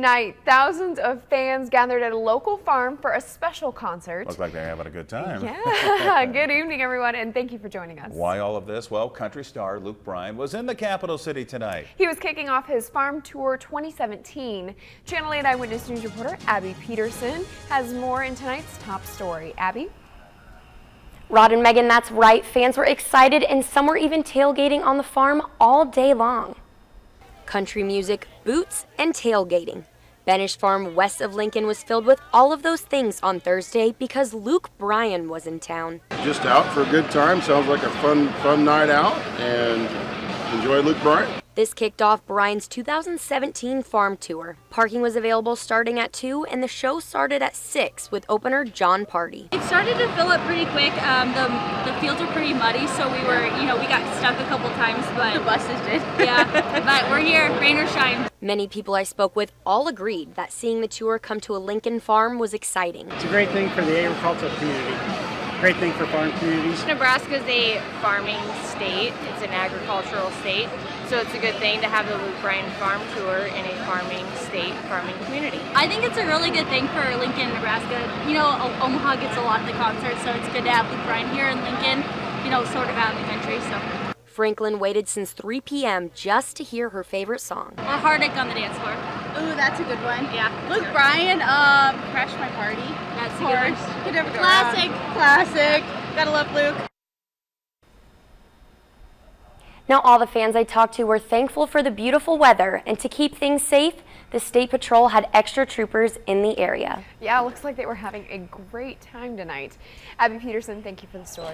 Tonight, thousands of fans gathered at a local farm for a special concert. Looks like they're having a good time. Yeah. Good evening, everyone, and thank you for joining us. Why all of this? Well, country star Luke Bryan was in the capital city tonight. He was kicking off his Farm Tour 2017. Channel 8 Eyewitness News reporter Abby Peterson has more in tonight's top story. Abby? Rod and Megan, that's right. Fans were excited and some were even tailgating on the farm all day long. Country music, boots, and tailgating. Benish Farm west of Lincoln was filled with all of those things on Thursday because Luke Bryan was in town. Just out for a good time. Sounds like a fun night out, and enjoy Luke Bryan. This kicked off Bryan's 2017 farm tour. Parking was available starting at 2 and the show started at 6 with opener John Party. It started to fill up pretty quick. The fields are pretty muddy, so we got stuck a couple times, but the buses did. Yeah, but we're here, rain or shine. Many people I spoke with all agreed that seeing the tour come to a Lincoln farm was exciting. It's a great thing for the agricultural community. Great thing for farm communities. Nebraska is a farming state. It's an agricultural state. So it's a good thing to have the Luke Bryan Farm Tour in a farming state, farming community. I think it's a really good thing for Lincoln, Nebraska. You know, Omaha gets a lot of the concerts, so it's good to have Luke Bryan here in Lincoln, sort of out in the country. So Franklin waited since 3 p.m. just to hear her favorite song. Or Hardick on the dance floor. Ooh, that's a good one. Yeah. Luke Bryan, Crash My Party. That's a good one. Could never go Classic. wrong. Classic. Gotta love Luke. Now all the fans I talked to were thankful for the beautiful weather, and to keep things safe, the State Patrol had extra troopers in the area. Yeah, looks like they were having a great time tonight. Abby Peterson, thank you for the story.